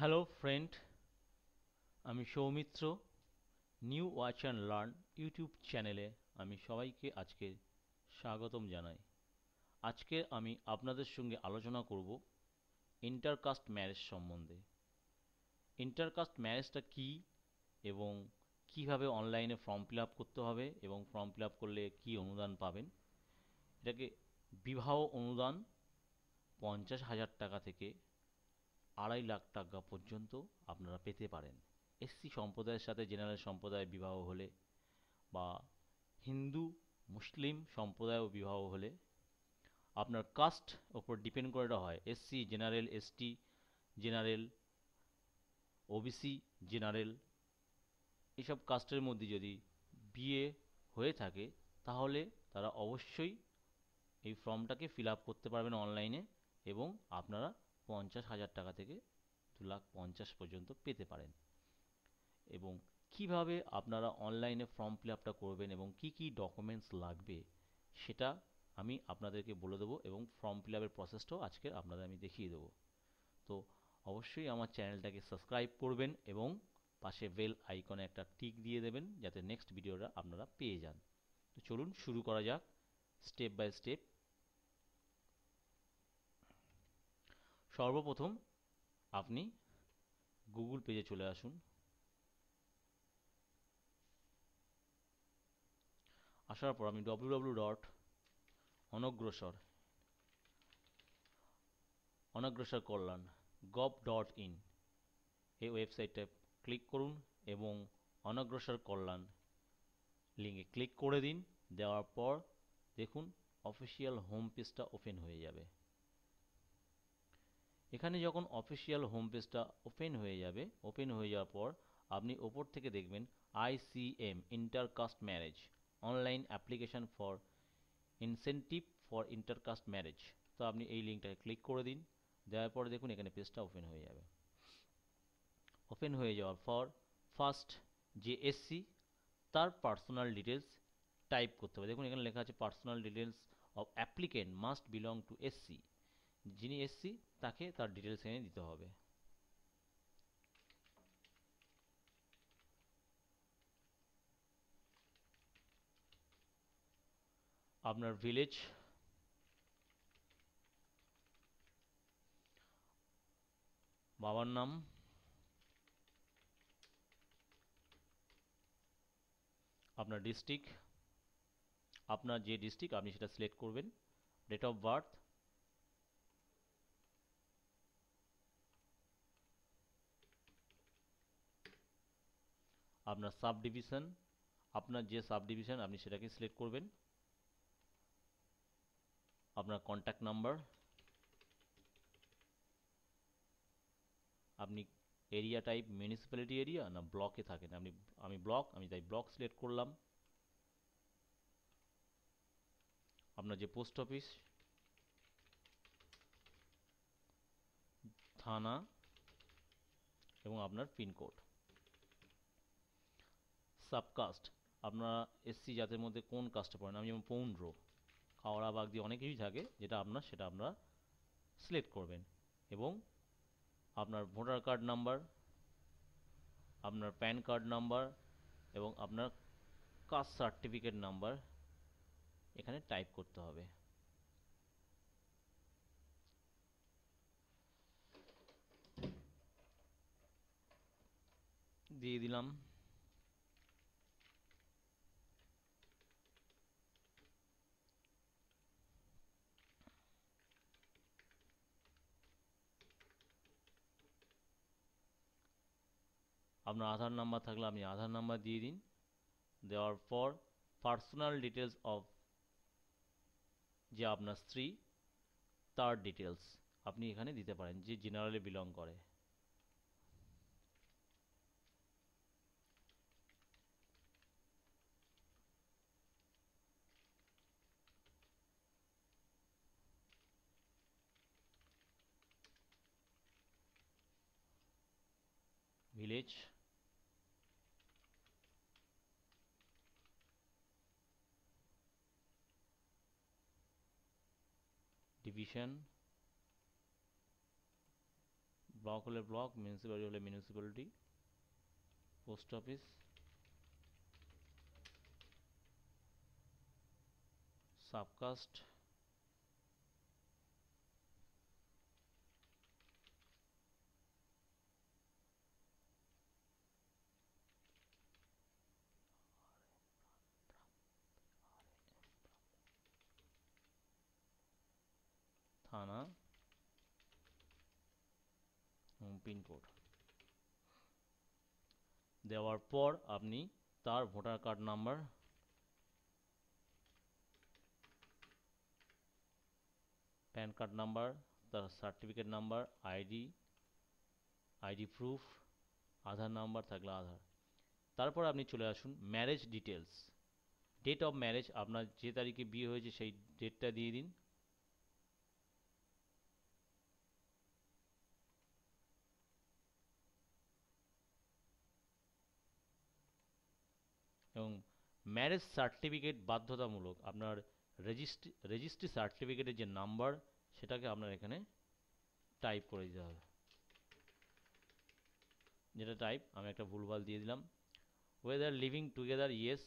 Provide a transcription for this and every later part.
Hello friend, আমি Soumitra. New watch and learn YouTube চ্যানেলে আমি সবাইকে আজকে স্বাগতম জানাই। আজকে আমি আপনাদের সঙ্গে আলোচনা করব ইন্টারকাস্ট ম্যারেজ সম্বন্ধে। ইন্টারকাস্ট ম্যারেজটা কী এবং কিভাবে অনলাইনে ফর্ম ফিল আপ করতে হবে এবং ফর্ম ফিল আপ করলে কী অনুদান পাবেন। এটাকে বিবাহ অনুদান 50,000 টাকা থেকে 2.5 লাখ টাকা পর্যন্ত আপনারা পেতে পারেন। এসসি সম্প্রদায়ের সাথে জেনারেল সম্প্রদায়ের বিবাহ হলে বা হিন্দু মুসলিম সম্প্রদায় বিবাহ হলে আপনার কাস্ট ওপর ডিপেন্ড করে এটা হয়। SC general, ST general, OBC general, এসব কাস্টের মধ্যে যদি বিয়ে হয়ে থাকে তাহলে তারা অবশ্যই এই ফর্মটাকে ফিল আপ করতে পারবেন অনলাইনে এবং আপনারা 50,000 টাকা থেকে 2,50,000 পর্যন্ত পেতে পারেন। এবং কিভাবে আপনারা অনলাইনে ফর্ম ফিল আপটা করবেন এবং কি কি ডকুমেন্টস লাগবে সেটা আমি আপনাদেরকে বলে দেবো এবং ফর্ম ফিল আপের প্রসেসটাও আজকে আপনাদের আমি দেখিয়ে দেবো। তো অবশ্যই আমার চ্যানেলটাকে সাবস্ক্রাইব করবেন এবং পাশে বেল আইকনে একটা টিক দিয়ে দেবেন যাতে নেক্সট ভিডিওটা আপনারা পেয়ে যান। তো চলুন শুরু করা যাক স্টেপ বাই স্টেপ। সর্বপ্রথম আপনি গুগল পেজে চলে আসুন। আসার পর আমি www.অনগ্রসর অনগ্রসর কল্যাণ gov.in এই ওয়েবসাইটে ক্লিক করুন এবং অনগ্রসর কল্যাণ লিঙ্কে ক্লিক করে দিন। দেওয়ার পর দেখুন অফিসিয়াল হোম পেজটা ওপেন হয়ে যাবে। এখানে যখন অফিসিয়াল হোম পেজটা ওপেন হয়ে যাওয়ার পর আপনি ওপর থেকে দেখবেন ICM intercaste marriage online application for incentive for intercaste marriage. তো আপনি এই লিঙ্কটাকে ক্লিক করে দিন। দেওয়ার পরে দেখুন এখানে পেজটা ওপেন হয়ে যাবে। ওপেন হয়ে যাওয়ার পর ফার্স্ট যে এসসি তার পার্সোনাল ডিটেলস টাইপ করতে হবে। দেখুন এখানে লেখা আছে personal details of applicant must belong to SC. যিনি এসসি তাকে তার ডিটেলস এনে দিতে হবে। আপনার ভিলেজ, বাবার নাম, আপনার ডিস্ট্রিক্ট, আপনার যে ডিস্ট্রিক্ট আপনি সেটা সিলেক্ট করবেন, ডেট অফ বার্থ, আপনার সাব ডিভিশন, আপনার যে সাব ডিভিশন আপনি সেটাকে সিলেক্ট করবেন, আপনার কন্ট্যাক্ট নাম্বার, আপনি এরিয়া টাইপ মিউনিসিপ্যালিটি এরিয়া না ব্লকে থাকেন। আমি তাই ব্লক সিলেক্ট করলাম। আপনার যে পোস্ট অফিস, থানা এবং আপনার পিনকোড। সাবকাস্ট, আপনারা এসসি জাতের মধ্যে কোন কাস্টে পড়েন। আমি যেমন পৌন্ড্র, খাওড়া বাগদি অনেক কিছুই থাকে, সেটা আপনারা সিলেক্ট করবেন। এবং আপনার ভোটার কার্ড নাম্বার, আপনার প্যান কার্ড নাম্বার এবং আপনার কাস্ট সার্টিফিকেট নাম্বার এখানে টাইপ করতে হবে। দিয়ে দিলাম। আপনার আধার নাম্বার থাকলে আপনি আধার নাম্বার দিয়ে দিন। দেওয়ার পর পার্সোনাল ডিটেলস অফ যে আপনার স্ত্রী তার ডিটেলস আপনি এখানে দিতে পারেন, যে জেনারেলে বিলং করে। ভিলেজ, ডিভিশন, ব্লক হলে ব্লক, মিউনিসিপ্যালিটি হলে মিউনিসিপ্যালিটি, পোস্ট অফিস, সাবকাস্ট, থানা এবং পিনকোড দেওয়ার পর আপনি তার voter card number, PAN card number, তার certificate number, ID proof, Aadhaar number থাকলে আধার। তারপর আপনি চলে আসুন marriage details, date of marriage, আপনার যে তারিখে বিয়ে হয়েছে সেই ডেটটা দিয়ে দিন। এবং ম্যারেজ সার্টিফিকেট বাধ্যতামূলক, আপনার রেজিস্ট্রি সার্টিফিকেটের যে নাম্বার সেটাকে আপনার এখানে টাইপ করে দিতে হবে। যেটা টাইপ আমি একটা ভুলভাল দিয়ে দিলাম। Weather living together yes,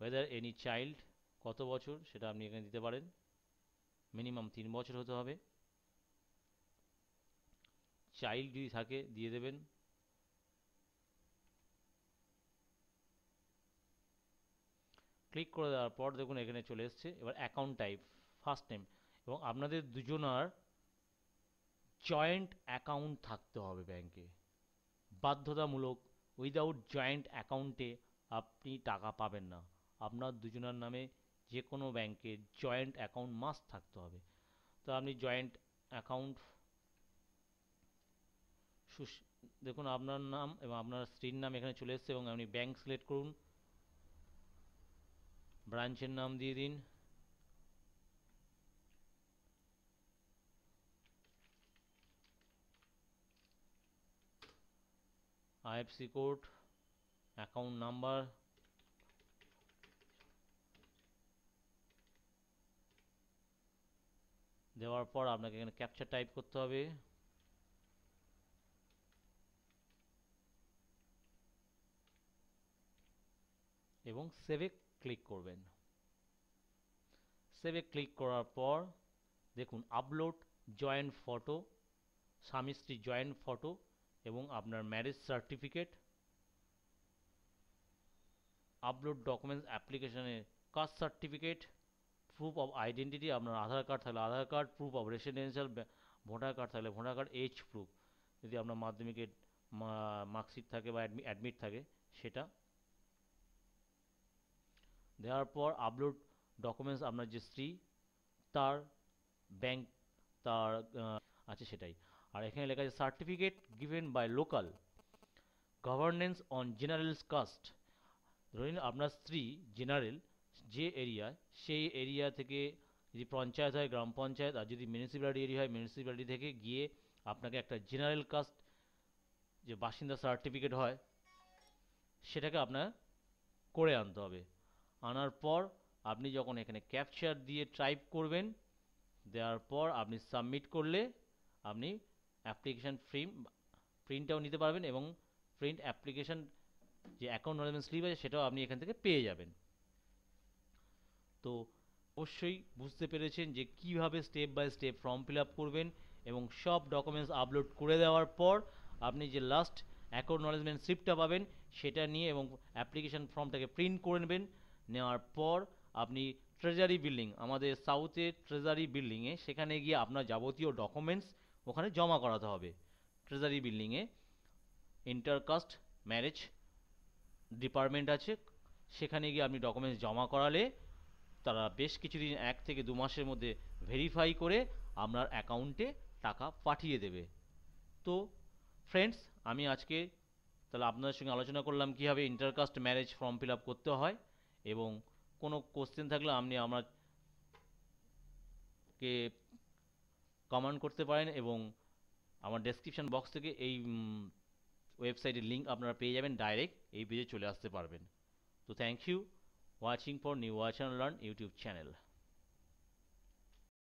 weather any child, কত বছর সেটা আপনি এখানে দিতে পারেন, মিনিমাম 3 বছর হতে হবে। চাইল্ড যদি থাকে দিয়ে দেবেন। ক্লিক করে দেওয়ার পর দেখুন এখানে চলে এসছে। এবার অ্যাকাউন্ট টাইপ, ফার্স্ট নেম, এবং আপনাদের দুজনার জয়েন্ট অ্যাকাউন্ট থাকতে হবে ব্যাংকে, বাধ্যতামূলক। উইদাউট জয়েন্ট অ্যাকাউন্টে আপনি টাকা পাবেন না। আপনার দুজনার নামে যে কোনো ব্যাংকে জয়েন্ট অ্যাকাউন্ট মাস্ট থাকতে হবে। তো আপনি জয়েন্ট অ্যাকাউন্ট, দেখুন আপনার নাম এবং আপনার স্ত্রীর নাম এখানে চলে এসছে, এবং আপনি ব্যাংক সিলেক্ট করুন, ব্রাঞ্চের নাম দিয়ে দিন, আইএফসি কোড, অ্যাকাউন্ট নাম্বার, দেওয়ার পর আপনাকে এখানে ক্যাপচা টাইপ করতে হবে। এবং সেভে ক্লিক করবেন। সেভে ক্লিক করার পর দেখুন আপলোড জয়েন্ট ফটো, স্বামী স্ত্রী জয়েন্ট ফটো এবং আপনার ম্যারেজ সার্টিফিকেট, আপলোড ডকুমেন্টস অ্যাপ্লিকেশনের caste certificate, proof of identity, আপনার আধার কার্ড থাকলে Aadhaar card, proof of residential, voter card থাকলে ভোটার কার্ড, এজ প্রুফ, যদি আপনার মাধ্যমিকের মার্কশিট থাকে বা অ্যাডমিট থাকে সেটা দেওয়ার পর আপলোড ডকুমেন্টস, আপনার যে স্ত্রী তার ব্যাংক তার আছে সেটাই। আর এখানে লেখা আছে certificate given by local governance on general caste. ধরুন আপনার স্ত্রী জেনারেল যে এরিয়ায়, সেই এরিয়া থেকে, যদি পঞ্চায়েত হয় গ্রাম পঞ্চায়েত, আর যদি মিউনিসিপ্যালিটি এরিয়া হয় মিউনিসিপ্যালিটি থেকে গিয়ে আপনাকে একটা জেনারেল কাস্ট যে বাসিন্দা সার্টিফিকেট হয় সেটাকে আপনার করে আনতে হবে। আনার পর আপনি যখন এখানে ক্যাপচার দিয়ে টাইপ করবেন, দেওয়ার পর আপনি সাবমিট করলে আপনি অ্যাপ্লিকেশান প্রিন্টটাও নিতে পারবেন, এবং প্রিন্ট অ্যাপ্লিকেশান যে অ্যাকাউন্ট ম্যানেজমেন্ট স্লিপ আছে সেটাও আপনি এখান থেকে পেয়ে যাবেন। তো অবশ্যই বুঝতে পেরেছেন যে কিভাবে step by step form fill up করবেন, এবং সব ডকুমেন্টস আপলোড করে দেওয়ার পর আপনি যে লাস্ট অ্যাকনোলেজমেন্ট স্লিপটা পাবেন সেটা নিয়ে এবং অ্যাপ্লিকেশন ফর্মটাকে প্রিন্ট করে নেবেন। নেওয়ার পর আপনি ট্রেজারি বিল্ডিং, আমাদের সাউথের ট্রেজারি বিল্ডিংয়ে, সেখানে গিয়ে আপনার যাবতীয় ডকুমেন্টস ওখানে জমা করাতে হবে। ট্রেজারি বিল্ডিংয়ে ইন্টারকাস্ট ম্যারেজ ডিপার্টমেন্ট আছে, সেখানে গিয়ে আপনি ডকুমেন্টস জমা করালে তারা বেশ কিছুদিন 1 থেকে 2 মাসের মধ্যে ভেরিফাই করে আপনার অ্যাকাউন্টে টাকা পাঠিয়ে দেবে। তো ফ্রেন্ডস, আমি আজকে তাহলে আপনাদের সঙ্গে আলোচনা করলাম কীভাবে intercaste marriage form fill up করতে হয়, এবং কোনো কোশ্চেন থাকলে আপনি আমাকে কমেন্ট করতে পারেন, এবং আমার ডেসক্রিপশন বক্স থেকে এই ওয়েবসাইটের লিঙ্ক আপনারা পেয়ে যাবেন, ডাইরেক্ট এই পেজে চলে আসতে পারবেন। তো thank you watching for new watch and learn YouTube channel.